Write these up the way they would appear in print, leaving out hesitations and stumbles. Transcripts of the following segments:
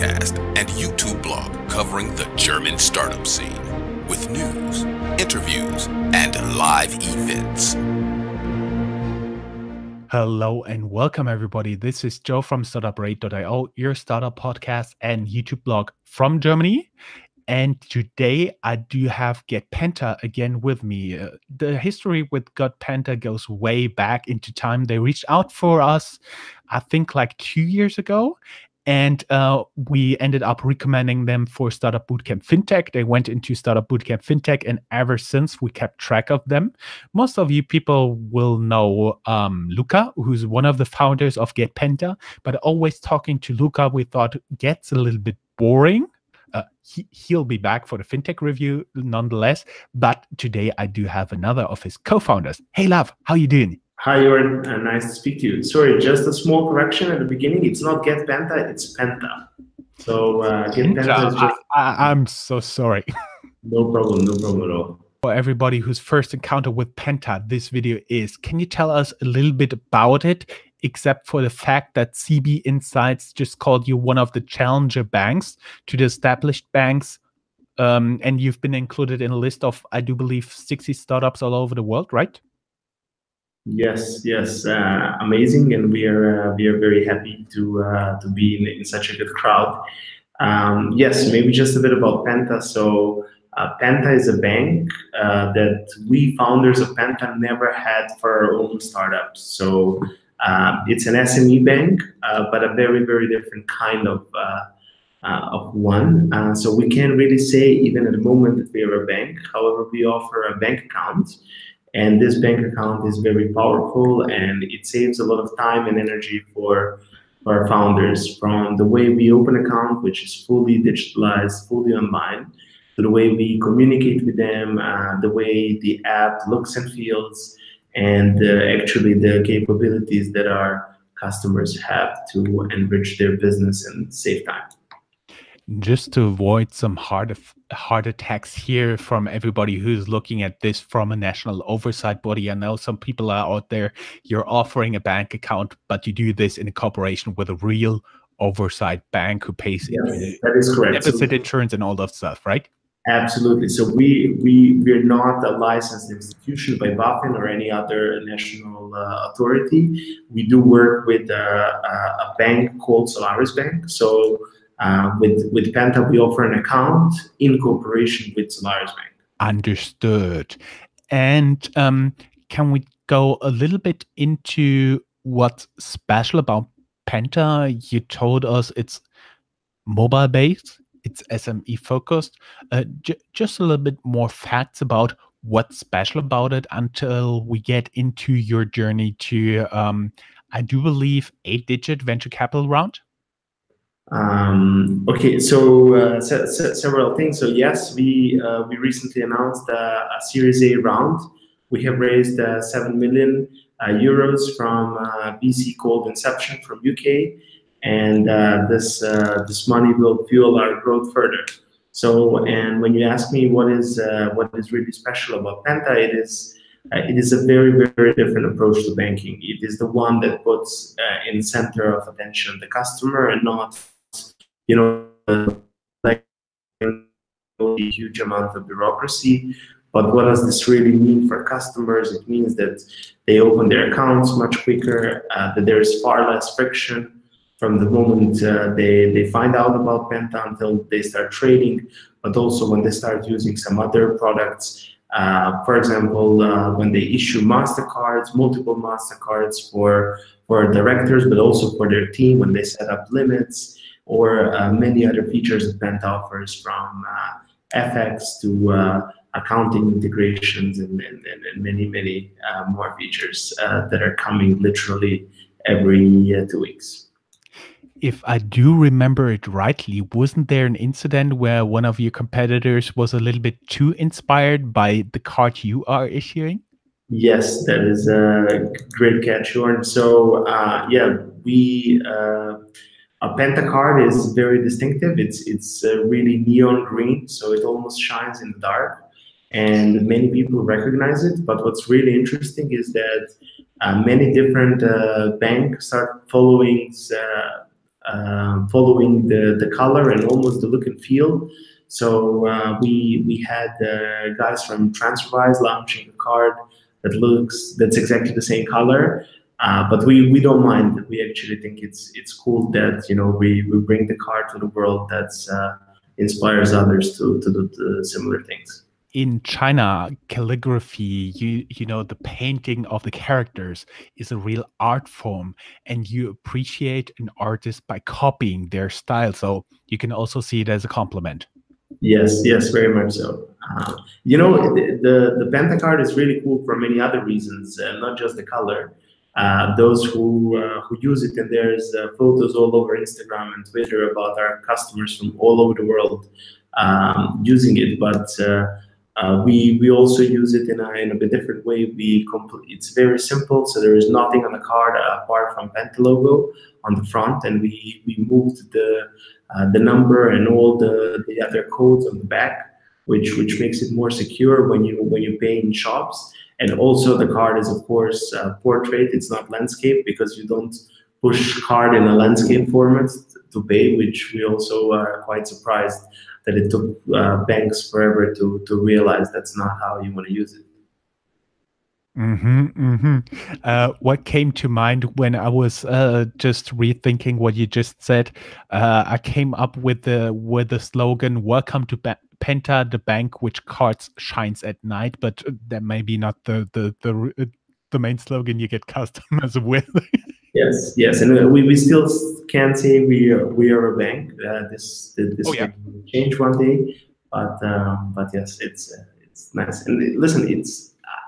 podcast and YouTube blog covering the German startup scene with news, interviews, and live events. Hello and welcome everybody. This is Joe from Startuprad.io, your startup podcast and YouTube blog from Germany. And today I do have Get Penta again with me. The history with Get Penta goes way back into time. They reached out for us, I think like 2 years ago. And we ended up recommending them for Startupbootcamp Fintech. They went into Startupbootcamp Fintech, and ever since we kept track of them. Most of you people will know Luka, who's one of the founders of Get Penta. But always talking to Luka, we thought gets a little bit boring. He'll be back for the fintech review nonetheless. But today I do have another of his co-founders. Hey, love, how you doing? Hi, Joran. Nice to speak to you. Sorry, just a small correction at the beginning. It's not Get Penta, it's Penta. So Get Penta is just... I'm so sorry. No problem at all. For everybody whose first encounter with Penta this video is, can you tell us a little bit about it, except for the fact that CB Insights just called you one of the challenger banks to the established banks, and you've been included in a list of, I do believe, 60 startups all over the world, right? Yes, amazing, and we are very happy to be in such a good crowd. Yes, maybe just a bit about Penta. So Penta is a bank that we founders of Penta never had for our own startups. So it's an SME bank, but a very different kind of one. So we can't really say even at the moment that we are a bank. However, we offer a bank account. And this bank account is very powerful, and it saves a lot of time and energy for our founders, from the way we open an account, which is fully digitalized, fully online, to the way we communicate with them, the way the app looks and feels, and actually the capabilities that our customers have to enrich their business and save time. Just to avoid some heart attacks here from everybody who's looking at this from a national oversight body. I know some people are out there, you're offering a bank account, but you do this in cooperation with a real oversight bank who pays yes, that is correct. Deposit insurance and all that stuff, right? Absolutely. So we're not a licensed institution by BaFin or any other national authority. We do work with a bank called Solaris Bank. So with Penta, we offer an account in cooperation with Solaris Bank. Understood. And can we go a little bit into what's special about Penta? You told us it's mobile-based, it's SME focused. Just a little bit more facts about what's special about it until we get into your journey to, I do believe, 8-digit venture capital round. Okay, so several things. So yes, we recently announced a Series A round. We have raised 7 million euros from VC called Inception from UK, and this money will fuel our growth further. So, and when you ask me what is really special about Penta, it is a very different approach to banking. It is the one that puts in the center of attention the customer, and not, you know, like a huge amount of bureaucracy. But what does this really mean for customers? It means that they open their accounts much quicker, that there is far less friction from the moment they find out about Penta until they start trading, but also when they start using some other products. For example, when they issue MasterCards, multiple MasterCards for directors, but also for their team, when they set up limits, or many other features that Penta offers, from FX to accounting integrations, and many more features that are coming literally every 2 weeks. If I do remember it rightly, wasn't there an incident where one of your competitors was a little bit too inspired by the card you are issuing? Yes, that is a great catch, Jordan. So yeah, a Penta card is very distinctive. It's really neon green, so it almost shines in the dark, and many people recognize it. But what's really interesting is that many different banks start following following the color and almost the look and feel. So we had guys from TransferWise launching a card that's exactly the same color. But we don't mind. We actually think it's cool that we bring the card to the world that's inspires others to do the similar things. In China, calligraphy, you know, the painting of the characters is a real art form, and you appreciate an artist by copying their style. So you can also see it as a compliment. Yes, very much so. The Penta card is really cool for many other reasons, not just the color. Those who use it, and there's photos all over Instagram and Twitter about our customers from all over the world using it. But we also use it in a bit different way. It's very simple, so there is nothing on the card apart from Penta logo on the front, and we moved the number and all the other codes on the back, which makes it more secure when you pay in shops. And also the card is of course portrait. It's not landscape, because you don't push card in a landscape format to pay, which we also are quite surprised that it took banks forever to realize that's not how you want to use it. What came to mind when I was just rethinking what you just said, I came up with the slogan "Welcome to Penta, the bank which cards shines at night," but that may be not the main slogan you get customers with. Yes, and we still can't say we are a bank. This yeah. will change one day, but yes, it's nice. And listen,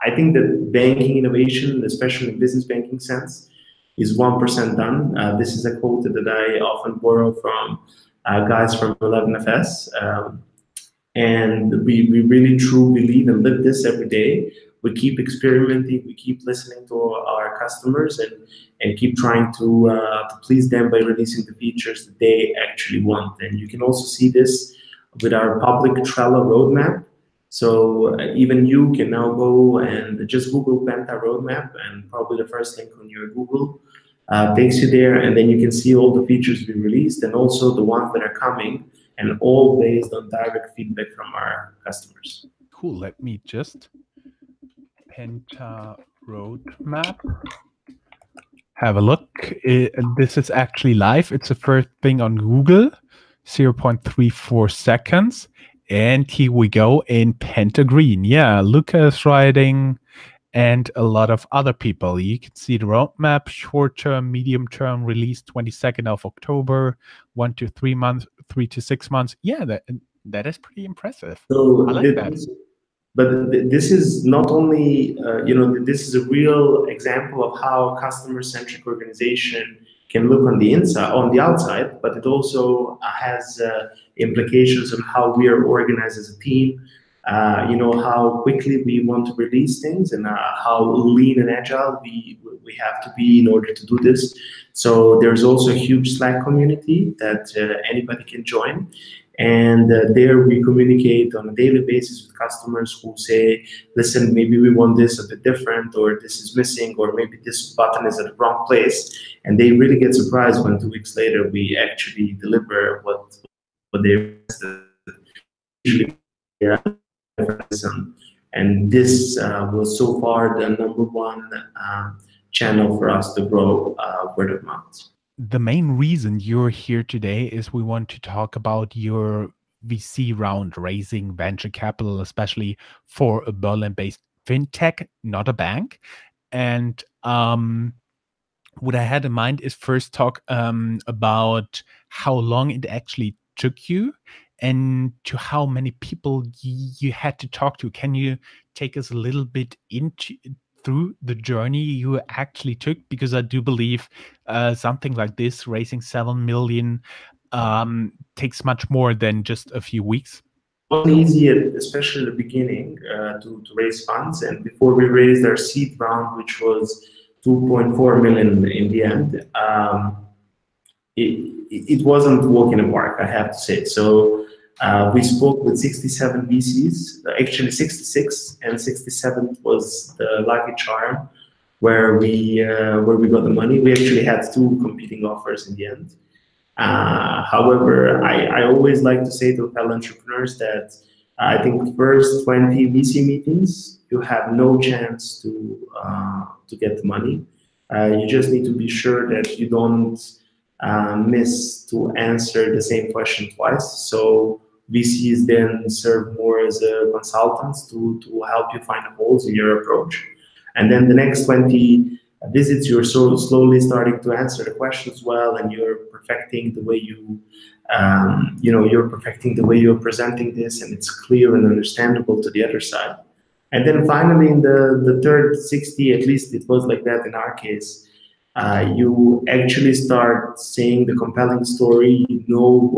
I think that banking innovation, especially in business banking sense, is 1% done. This is a quote that I often borrow from guys from 11FS. And we really truly believe and live this every day. We keep experimenting, we keep listening to our customers, and keep trying to please them by releasing the features that they actually want. And you can also see this with our public Trello roadmap. So even you can now go and just Google Penta roadmap, and probably the first link on your Google takes you there, and then you can see all the features we released and also the ones that are coming, and all based on direct feedback from our customers. Cool. Let me just Penta roadmap. Have a look. This is actually live. It's the first thing on Google, 0.34 seconds. And here we go in Penta green. Yeah, Luka is writing, and a lot of other people. You can see the roadmap: short-term, medium-term, release 22nd of October, 1 to 3 months, 3 to 6 months. Yeah, that is pretty impressive. So I like that. But this is not only, this is a real example of how customer-centric organization can look on the inside, on the outside, but it also has implications on how we are organized as a team. How quickly we want to release things, and how lean and agile we have to be in order to do this. So there's also a huge Slack community that anybody can join. And there we communicate on a daily basis with customers who say, listen, maybe we want this a bit different, or this is missing, or maybe this button is at the wrong place. And they really get surprised when 2 weeks later we actually deliver what they requested. Usually, yeah. And this was so far the #1 channel for us to grow word of mouth. The main reason you're here today is we want to talk about your VC round, raising venture capital, especially for a Berlin-based fintech, not a bank. And what I had in mind is first talk about how long it actually took you, and to how many people you had to talk to. Can you take us a little bit through the journey you actually took? Because I do believe something like this, raising 7 million, takes much more than just a few weeks. It wasn't easy, especially at the beginning, to raise funds. And before we raised our seed round, which was 2.4 million in the end, it wasn't a walk in the park, I have to say. So we spoke with 67 VCs, actually 66, and 67 was the lucky charm where we got the money. We actually had 2 competing offers in the end. However, I always like to say to fellow entrepreneurs that I think first 20 VC meetings, you have no chance to get money. You just need to be sure that you don't miss to answer the same question twice. So VCs then serve more as a consultants to help you find holes in your approach. And then the next 20 visits, you're so slowly starting to answer the questions well, and you're perfecting the way you're perfecting the way you're presenting this, and it's clear and understandable to the other side. And then finally, in the third 60, at least it was like that in our case, you actually start saying the compelling story. You know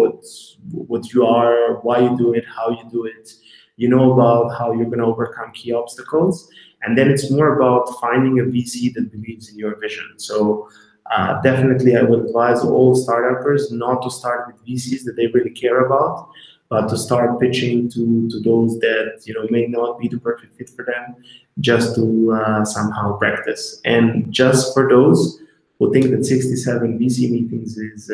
what you are, why you do it, how you do it. You know about how you're going to overcome key obstacles. And then it's more about finding a VC that believes in your vision. So definitely I would advise all startuppers not to start with VCs that they really care about, but to start pitching to those that may not be the perfect fit for them, just to somehow practice. And just for those who think that 67 VC meetings is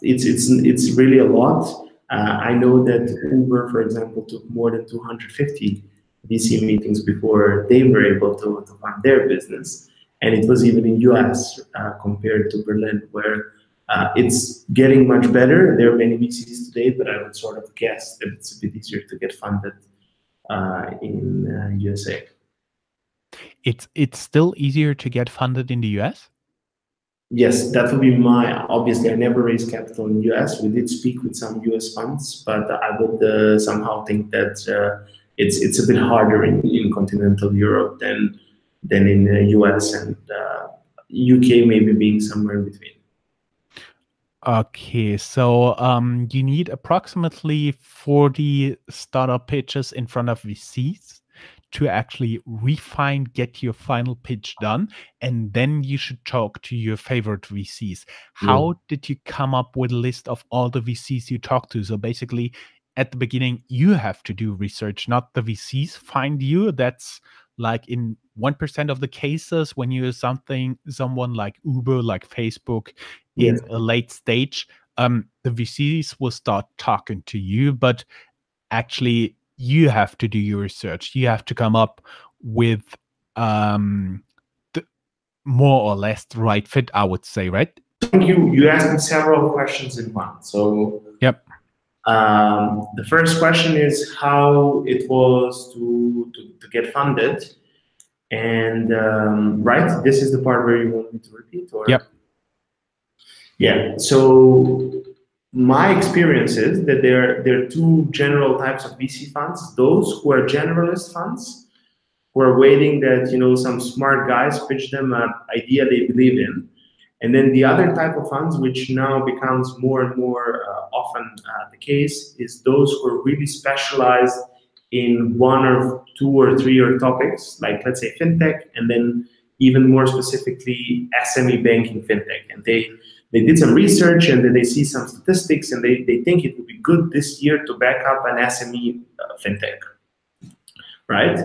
it's really a lot. I know that Uber, for example, took more than 250 VC meetings before they were able to fund their business, and it was even in US compared to Berlin, where it's getting much better. There are many VCs today, but I would sort of guess that it's a bit easier to get funded in USA. It's still easier to get funded in the US? Yes, that would be obviously I never raised capital in US. We did speak with some US funds, but I would somehow think that it's a bit harder in continental Europe than in the US, and UK maybe being somewhere in between. Okay, so you need approximately 40 startup pitches in front of VCs to actually refine, get your final pitch done, and then you should talk to your favorite VCs. How did you come up with a list of all the VCs you talked to? So basically, at the beginning, you have to do research, not the VCs find you. That's like in 1% of the cases when you're someone like Uber, like Facebook, in a late stage, the VCs will start talking to you, but actually you have to do your research. You have to come up with the more or less the right fit, I would say, right? I think you asked me several questions in one. So yep. The first question is how it was to get funded. And right, this is the part where you want me to repeat? Or? Yep. Yeah, so my experience is that there are two general types of VC funds. Those who are generalist funds, who are waiting that some smart guys pitch them an idea they believe in. And then the other type of funds, which now becomes more and more often the case, is those who are really specialized in one or two or three topics, like let's say fintech, and then even more specifically SME banking fintech. And they did some research, and then they see some statistics, and they think it would be good this year to back up an SME fintech, right?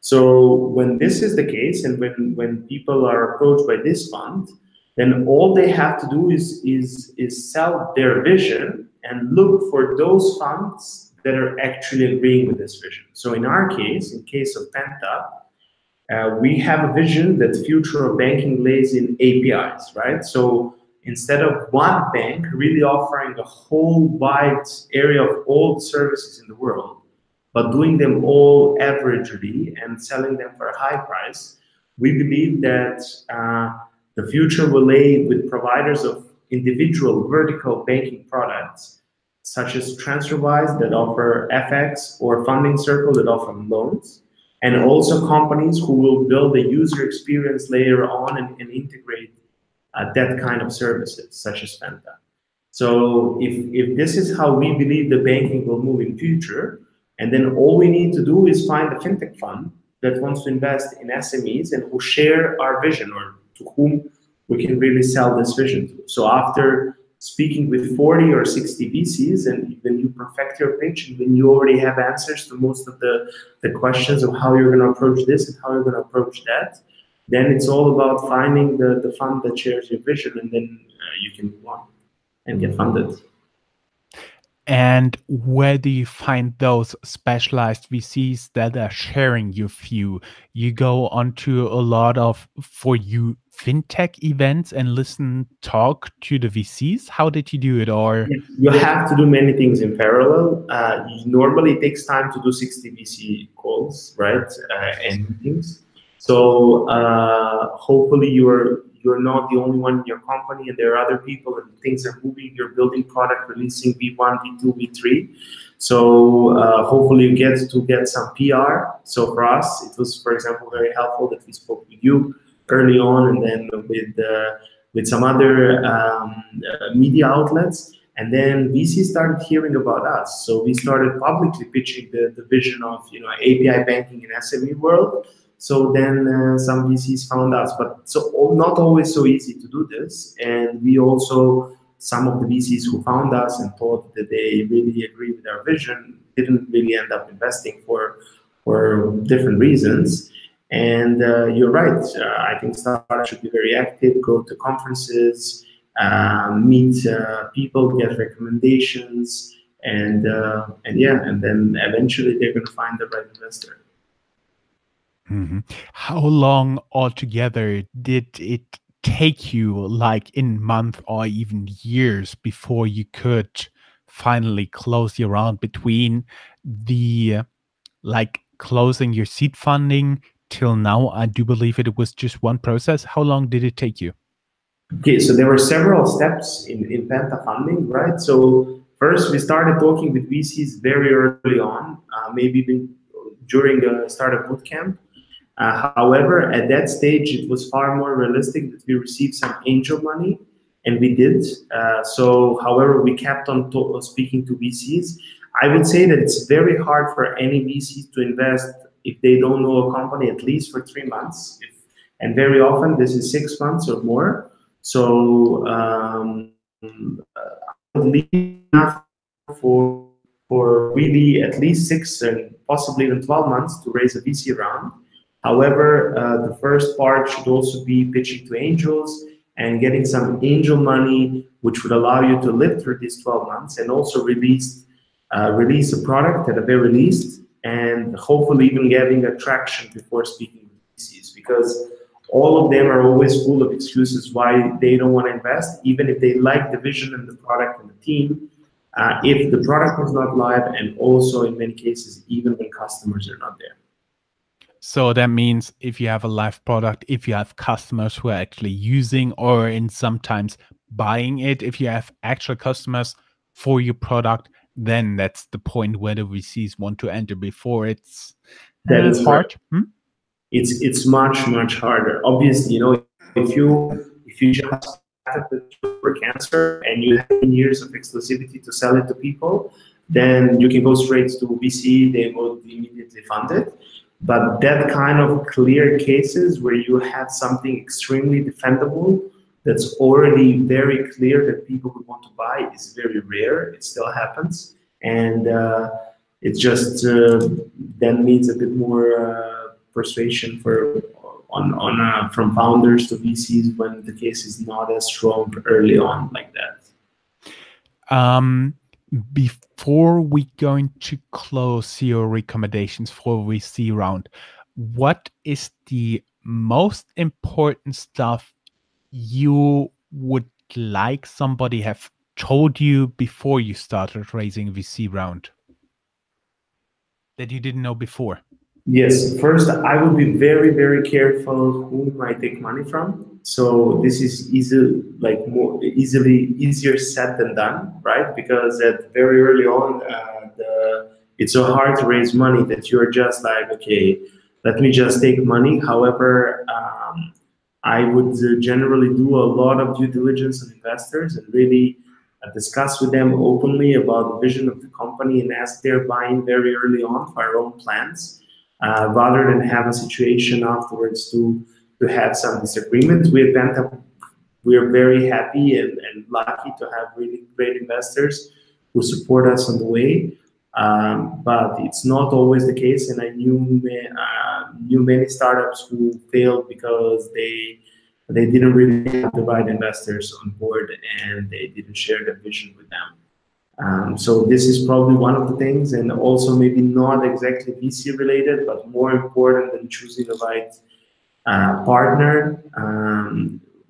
So when this is the case, and when people are approached by this fund, then all they have to do is sell their vision and look for those funds that are actually agreeing with this vision. So in our case, in case of Penta, we have a vision that the future of banking lays in APIs, right? So instead of one bank really offering a whole wide area of all the services in the world, but doing them all averagely and selling them for a high price, we believe that the future will lay with providers of individual vertical banking products, such as TransferWise that offer FX, or Funding Circle that offer loans, and also companies who will build a user experience layer on and integrate that kind of services, such as Penta. So if this is how we believe the banking will move in future, and then all we need to do is find a fintech fund that wants to invest in SMEs and who share our vision, or to whom we can really sell this vision to. So after speaking with 40 or 60 VCs, and when you perfect your pitch, and when you already have answers to most of the questions of how you're going to approach this and how you're going to approach that, then it's all about finding the fund that shares your vision, and then you can move on and get funded. And where do you find those specialized VCs that are sharing your view? You go onto a lot of For You fintech events and talk to the VCs. How did you do it? Or you have to do many things in parallel. Normally, it takes time to do 60 VC calls, right, and meetings. So hopefully you're not the only one in your company, and there are other people, and things are moving. You're building product, releasing V1, V2, V3. So hopefully you get some PR. So for us, it was, for example, very helpful that we spoke with you early on, and then with some other media outlets. And then VC started hearing about us. So we started publicly pitching the vision of API banking in SME world. So then some VCs found us, but not always so easy to do this. And we also, some of the VCs who found us and thought that they really agree with our vision didn't really end up investing for different reasons. And you're right. I think startups should be very active, go to conferences, meet people, get recommendations, and then eventually they're going to find the right investor. Mm-hmm. How long altogether did it take you, like in months or even years, before you could finally close your round between the closing your seed funding till now? I do believe it was just one process. How long did it take you? Okay, so there were several steps in Penta funding, right? So first we started talking with VCs very early on, maybe even during the Startup Bootcamp. However, at that stage, it was far more realistic that we received some angel money, and we did. However, we kept on speaking to VCs. I would say that it's very hard for any VCs to invest if they don't know a company at least for 3 months. And very often, this is 6 months or more. So I would leave enough for really at least 6 and possibly even 12 months to raise a VC round. However, the first part should also be pitching to angels and getting some angel money, which would allow you to live through these 12 months and also release a product at the very least, and hopefully even getting a traction before speaking with VCs, because all of them are always full of excuses why they don't want to invest, even if they like the vision and the product and the team, if the product is not live, and also in many cases, even when customers are not there. So that means if you have a live product, if you have customers who are actually using or in sometimes buying it, if you have actual customers for your product, then that's the point where the VCs want to enter. Before it's hard. Right. It's much harder. Obviously, if you just patented for cancer and you have 10 years of exclusivity to sell it to people, then you can go straight to VC. They will immediately fund it. But that kind of clear cases where you have something extremely defendable that's already very clear that people would want to buy is very rare. It still happens, and it just then needs a bit more persuasion from founders to VCs when the case is not as strong early on like that. Before we going to close your recommendations for VC round, what is the most important stuff you would like somebody have told you before you started raising VC round that you didn't know before? Yes, first I would be very careful whom I take money from. So this is easier said than done, right? Because at very early on, it's so hard to raise money that you're just like, okay, let me just take money. However, I would generally do a lot of due diligence on investors and really discuss with them openly about the vision of the company and ask their buy-in very early on for our own plans. Rather than have a situation afterwards to have some disagreement. With Penta, we're very happy and lucky to have really great investors who support us on the way. But it's not always the case, and I knew many startups who failed because they didn't really have the right investors on board, and they didn't share their vision with them. So this is probably one of the things, and also maybe not exactly VC related, but more important than choosing the right partner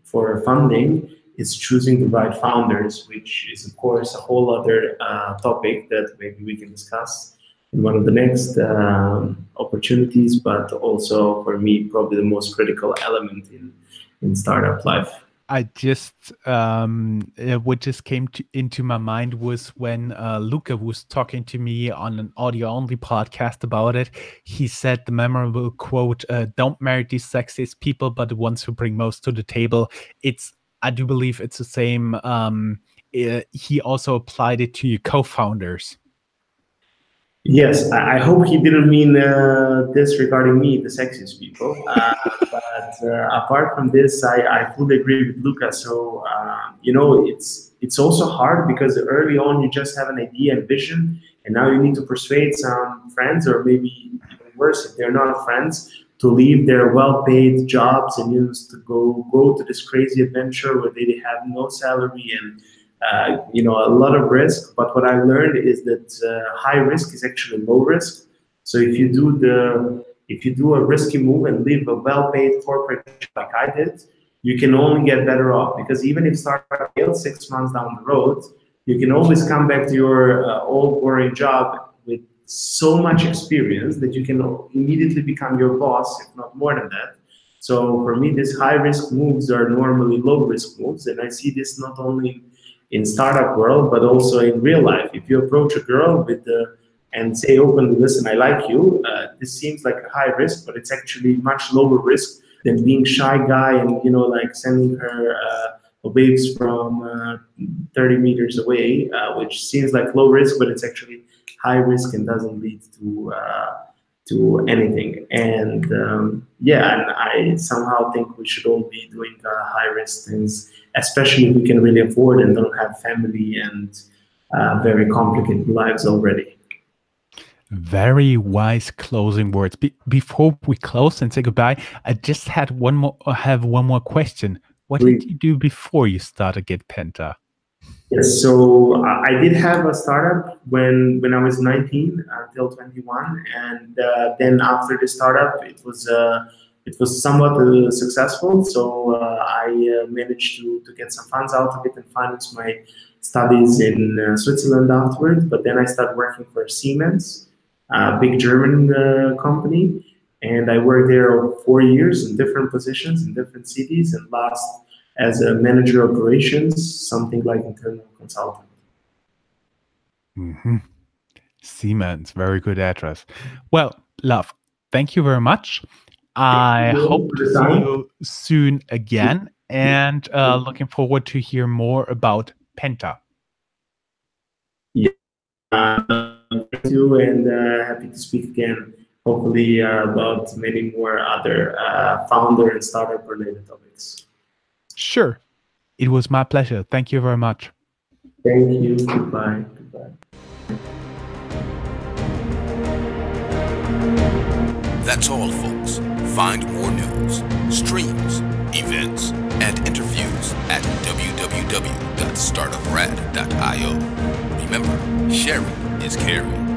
for funding is choosing the right founders, which is of course a whole other topic that maybe we can discuss in one of the next opportunities, but also for me probably the most critical element in startup life. I just what just came into my mind was when Luka was talking to me on an audio-only podcast about it. He said the memorable quote, "Don't marry the sexiest people, but the ones who bring most to the table." I do believe it's the same. He also applied it to your co-founders. Yes, I hope he didn't mean this regarding me, the sexiest people. But apart from this, I fully agree with Luka. So it's also hard because early on you just have an idea and vision, and now you need to persuade some friends, or maybe even worse, if they're not friends, to leave their well-paid jobs and to go to this crazy adventure where they have no salary and a lot of risk. But what I learned is that high risk is actually low risk. So if you do a risky move and leave a well-paid corporate job like I did, you can only get better off, because even if startup fails 6 months down the road, you can always come back to your old boring job with so much experience that you can immediately become your boss, if not more than that. So for me, these high-risk moves are normally low-risk moves, and I see this not only in startup world, but also in real life. If you approach a girl and say openly, "Listen, I like you," this seems like a high risk, but it's actually much lower risk than being shy guy and like sending her waves from 30 meters away, which seems like low risk, but it's actually high risk and doesn't lead to anything. And and I somehow think we should all be doing high risk things, especially if we can really afford and don't have family and very complicated lives already. Very wise closing words. Before we close and say goodbye, I just have one more question. What did you do before you started Get Penta? Yes, so I did have a startup when I was 19 until 21, and then after the startup, it was somewhat successful. So I managed to get some funds out of it and finance my studies in Switzerland afterwards. But then I started working for Siemens, a big German company, and I worked there 4 years in different positions in different cities, and last as a manager operations, something like internal consultant. Mm-hmm. Siemens, very good address. Well, love, thank you very much. I hope to see you soon again, and looking forward to hear more about Penta. Yeah, thank you, and happy to speak again, hopefully about many more other founder and startup related topics. Sure. It was my pleasure. Thank you very much. Thank you. Goodbye. Goodbye. That's all, folks. Find more news, streams, events, and interviews at www.startuprad.io. Remember, sharing is caring.